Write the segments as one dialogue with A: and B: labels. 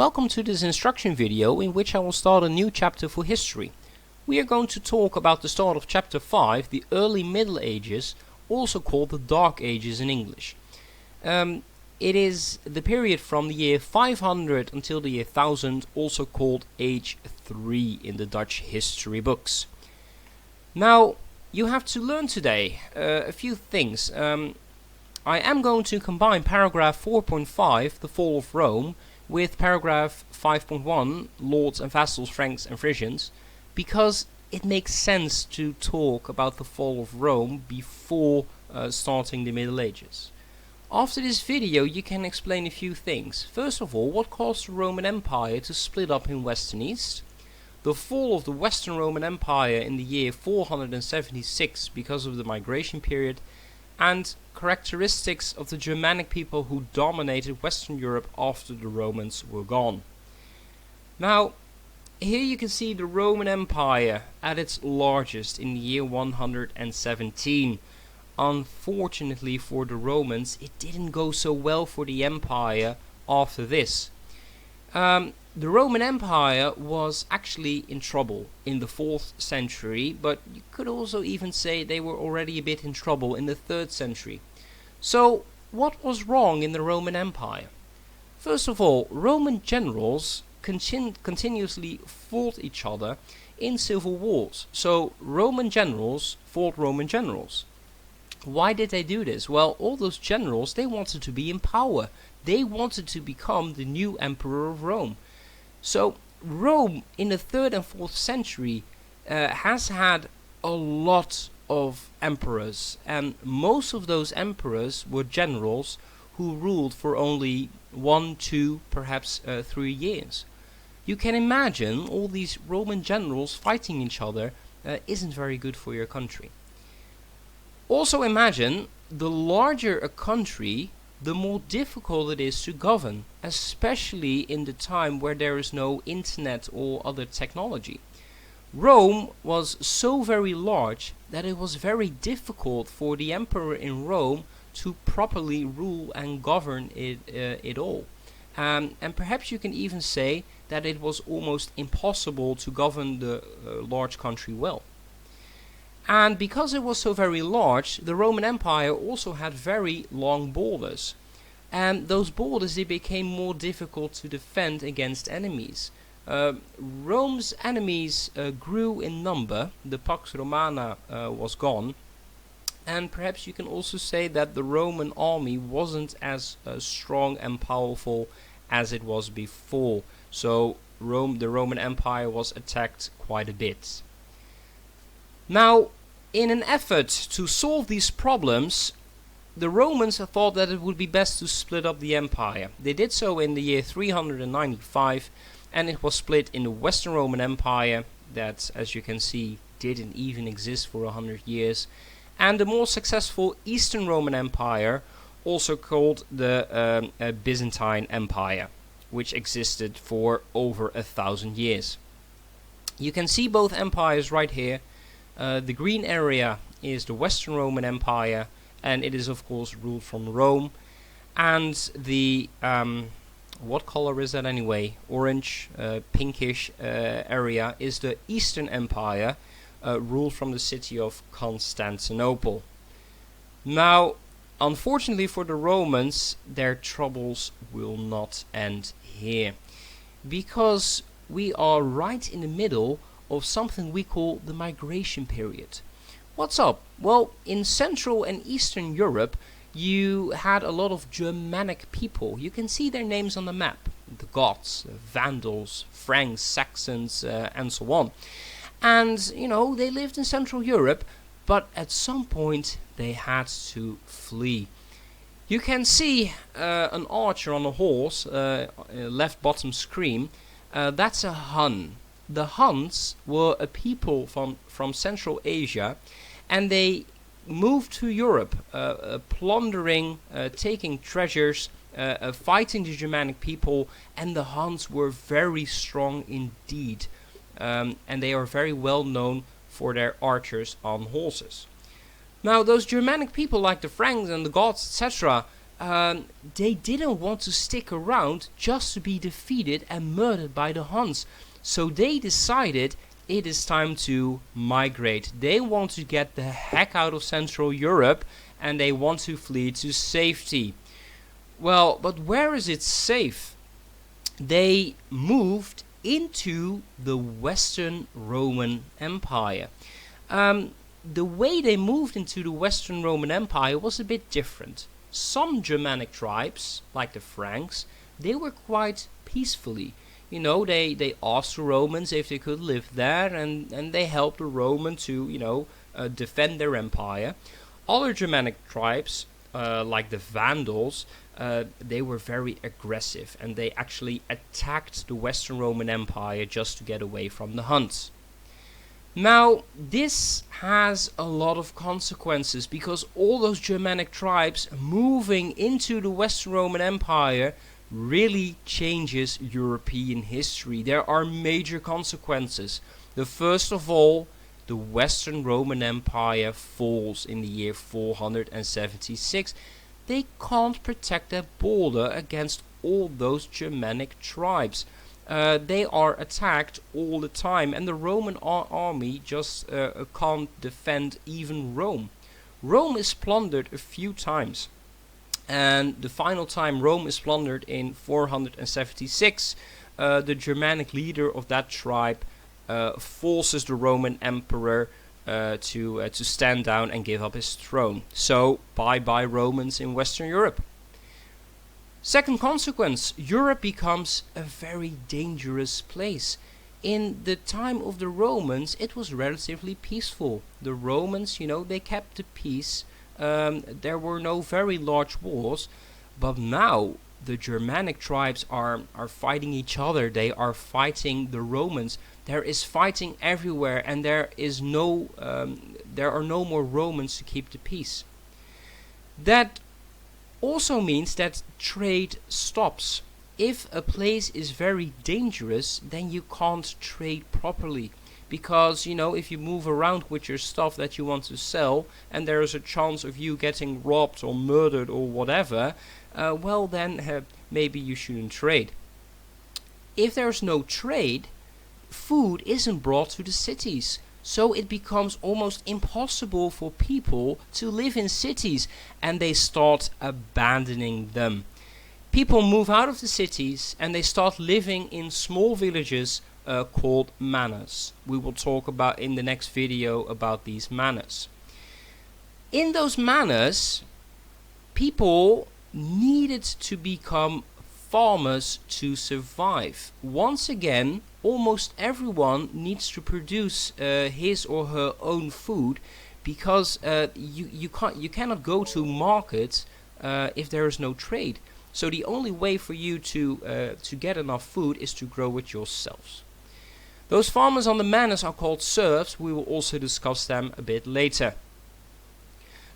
A: Welcome to this instruction video in which I will start a new chapter for history. We are going to talk about the start of chapter 5, the early Middle Ages, also called the Dark Ages in English. It is the period from the year 500 until the year 1000, also called Age 3 in the Dutch history books. Now, you have to learn today a few things. I am going to combine paragraph 4.5, the fall of Rome, with paragraph 5.1, Lords and Vassals, Franks and Frisians, because it makes sense to talk about the fall of Rome before starting the Middle Ages. After this video you can explain a few things. First of all, what caused the Roman Empire to split up in West and East? The fall of the Western Roman Empire in the year 476 because of the migration period, and characteristics of the Germanic people who dominated Western Europe after the Romans were gone. Now, here you can see the Roman Empire at its largest in the year 117. Unfortunately for the Romans, it didn't go so well for the empire after this. The Roman Empire was actually in trouble in the 4th century, but you could also even say they were already a bit in trouble in the 3rd century. So, what was wrong in the Roman Empire? First of all, Roman generals continuously fought each other in civil wars. So, Roman generals fought Roman generals. Why did they do this? Well, all those generals, they wanted to be in power. They wanted to become the new emperor of Rome. So Rome in the 3rd and 4th century has had a lot of emperors, and most of those emperors were generals who ruled for only 1, 2, perhaps 3 years. You can imagine all these Roman generals fighting each other isn't very good for your country. Also imagine, the larger a country, the more difficult it is to govern, especially in the time where there is no internet or other technology. Rome was so very large that it was very difficult for the emperor in Rome to properly rule and govern it all. And perhaps you can even say that it was almost impossible to govern the large country well. And because it was so very large, the Roman Empire also had very long borders. And those borders, they became more difficult to defend against enemies. Rome's enemies grew in number. The Pax Romana was gone. And perhaps you can also say that the Roman army wasn't as strong and powerful as it was before. So the Roman Empire was attacked quite a bit. Now, in an effort to solve these problems, the Romans thought that it would be best to split up the empire. They did so in the year 395, and it was split in the Western Roman Empire, that, as you can see, didn't even exist for 100 years, and the more successful Eastern Roman Empire, also called the Byzantine Empire, which existed for over 1,000 years. You can see both empires right here. The green area is the Western Roman Empire, and it is of course ruled from Rome. And the what color is that anyway? Orange, pinkish area is the Eastern Empire, ruled from the city of Constantinople. Now, unfortunately for the Romans, their troubles will not end here, because we are right in the middle of something we call the migration period. What's up? Well, in Central and Eastern Europe, you had a lot of Germanic people. You can see their names on the map. The Goths, Vandals, Franks, Saxons, and so on. And, you know, they lived in Central Europe, but at some point they had to flee. You can see an archer on a horse, left bottom screen. That's a Hun. The Huns were a people from Central Asia, and they moved to Europe, plundering, taking treasures, fighting the Germanic people, and the Huns were very strong indeed, and they are very well known for their archers on horses. Now, those Germanic people like the Franks and the Goths, etc., they didn't want to stick around just to be defeated and murdered by the Huns. So they decided it is time to migrate. They want to get the heck out of Central Europe and they want to flee to safety. Well, but where is it safe? They moved into the Western Roman Empire. The way they moved into the Western Roman Empire was a bit different. Some Germanic tribes, like the Franks, they were quite peacefully. They asked the Romans if they could live there, and they helped the Romans to, defend their empire. Other Germanic tribes, like the Vandals, they were very aggressive, and they actually attacked the Western Roman Empire just to get away from the Huns. Now, this has a lot of consequences, because all those Germanic tribes moving into the Western Roman Empire really changes European history. There are major consequences. The first of all, the Western Roman Empire falls in the year 476. They can't protect their border against all those Germanic tribes. They are attacked all the time, and the Roman army just can't defend even Rome. Rome is plundered a few times, and the final time Rome is plundered in 476, the Germanic leader of that tribe forces the Roman emperor to stand down and give up his throne. So bye-bye Romans in Western Europe. Second consequence, Europe becomes a very dangerous place. In the time of the Romans, it was relatively peaceful. The Romans, they kept the peace. There were no very large wars. But now, the Germanic tribes are fighting each other. They are fighting the Romans. There is fighting everywhere, and there are no more Romans to keep the peace. That also means that trade stops. If a place is very dangerous, then you can't trade properly, because if you move around with your stuff that you want to sell and there is a chance of you getting robbed or murdered or whatever, well then maybe you shouldn't trade. If there's no trade, food isn't brought to the cities. So it becomes almost impossible for people to live in cities, and they start abandoning them. People move out of the cities and they start living in small villages called manors. We will talk about in the next video about these manors. In those manors, people needed to become farmers to survive. Once again, almost everyone needs to produce his or her own food, because you cannot go to markets if there is no trade. So the only way for you to get enough food is to grow it yourselves. Those farmers on the manors are called serfs. We will also discuss them a bit later.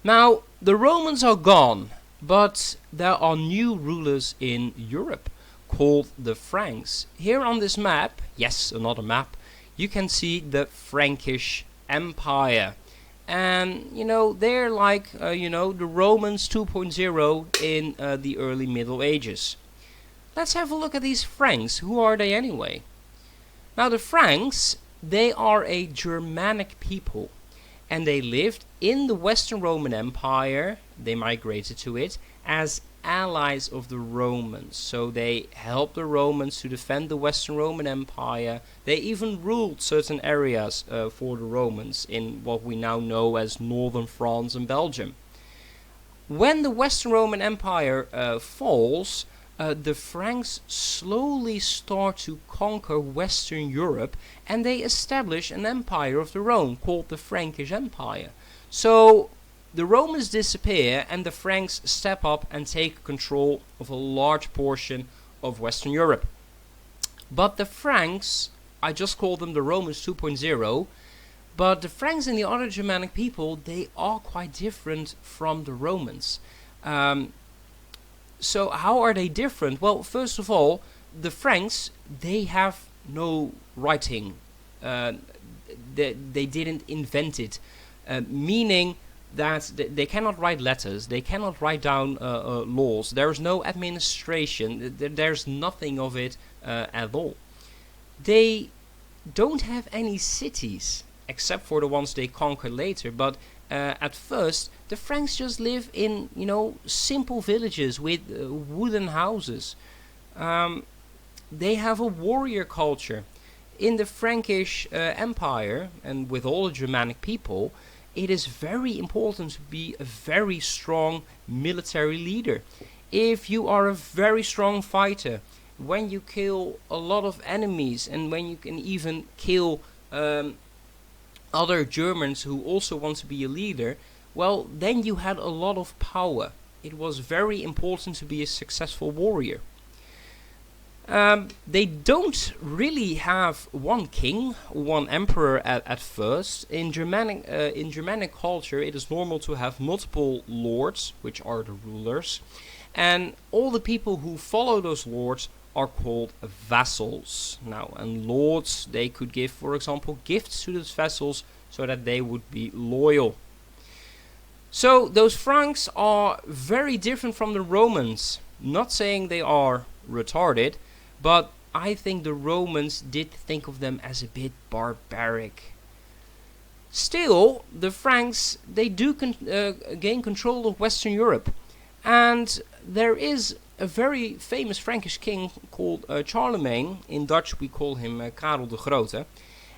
A: Now, the Romans are gone, but there are new rulers in Europe called the Franks. Here on this map, yes, another map, you can see the Frankish Empire. And, they're like, the Romans 2.0 in the early Middle Ages. Let's have a look at these Franks. Who are they anyway? Now, the Franks, they are a Germanic people. And they lived in the Western Roman Empire. They migrated to it as allies of the Romans. So they helped the Romans to defend the Western Roman Empire. They even ruled certain areas for the Romans in what we now know as northern France and Belgium. When the Western Roman Empire falls, the Franks slowly start to conquer Western Europe, and they establish an empire of their own called the Frankish Empire. So the Romans disappear and the Franks step up and take control of a large portion of Western Europe. But the Franks, I just call them the Romans 2.0, but the Franks and the other Germanic people, they are quite different from the Romans. So how are they different? Well, first of all, the Franks, they have no writing. They didn't invent it. Meaning that they cannot write letters, they cannot write down laws, there's no administration, there's nothing of it at all. They don't have any cities, except for the ones they conquered later, but at first the Franks just live in, simple villages with wooden houses. They have a warrior culture. In the Frankish Empire, and with all the Germanic people, it is very important to be a very strong military leader. If you are a very strong fighter, when you kill a lot of enemies, and when you can even kill other Germans who also want to be a leader, well, then you had a lot of power. It was very important to be a successful warrior. They don't really have one king, one emperor at first. In Germanic culture, it is normal to have multiple lords, which are the rulers, and all the people who follow those lords are called vassals. Now, and lords, they could give, for example, gifts to those vassals so that they would be loyal. So those Franks are very different from the Romans. Not saying they are retarded, but I think the Romans did think of them as a bit barbaric. Still, the Franks, they do gain control of Western Europe. And there is a very famous Frankish king called Charlemagne. In Dutch we call him Karel de Grote.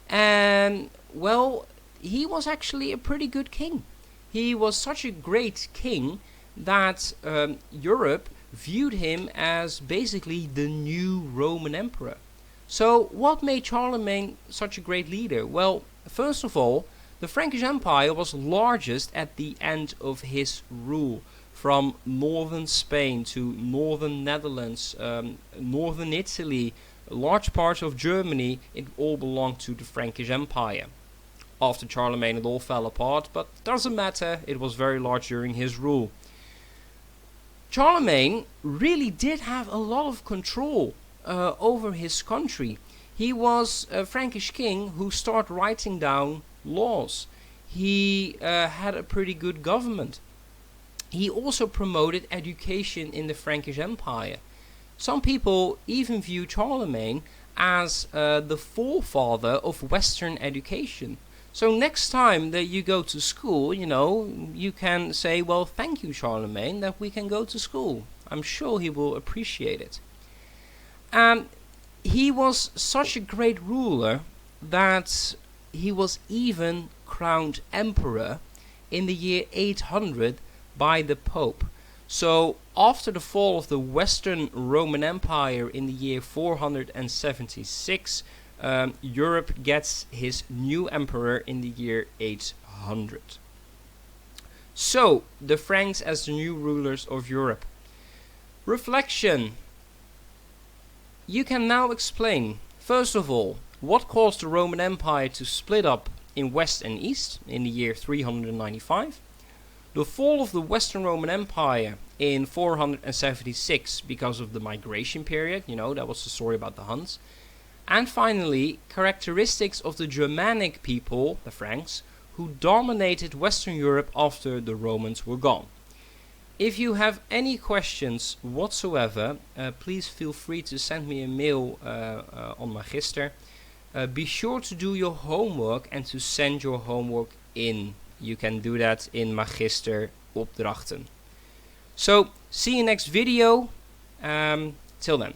A: And, well, he was actually a pretty good king. He was such a great king that Europe viewed him as basically the new Roman emperor. So what made Charlemagne such a great leader? Well, first of all, the Frankish Empire was largest at the end of his rule. From northern Spain to northern Netherlands, northern Italy, large parts of Germany, it all belonged to the Frankish Empire. After Charlemagne it all fell apart, but doesn't matter, it was very large during his rule. Charlemagne really did have a lot of control over his country. He was a Frankish king who started writing down laws. He had a pretty good government. He also promoted education in the Frankish Empire. Some people even view Charlemagne as the forefather of Western education. So next time that you go to school, you can say, well, thank you, Charlemagne, that we can go to school. I'm sure he will appreciate it. He was such a great ruler that he was even crowned emperor in the year 800 by the Pope. So after the fall of the Western Roman Empire in the year 476, Europe gets his new emperor in the year 800. So, the Franks as the new rulers of Europe. Reflection. You can now explain, first of all, what caused the Roman Empire to split up in West and East in the year 395. The fall of the Western Roman Empire in 476 because of the migration period, that was the story about the Huns. And finally, characteristics of the Germanic people, the Franks, who dominated Western Europe after the Romans were gone. If you have any questions whatsoever, please feel free to send me a mail on Magister. Be sure to do your homework and to send your homework in. You can do that in Magister opdrachten. So, see you next video. Till then.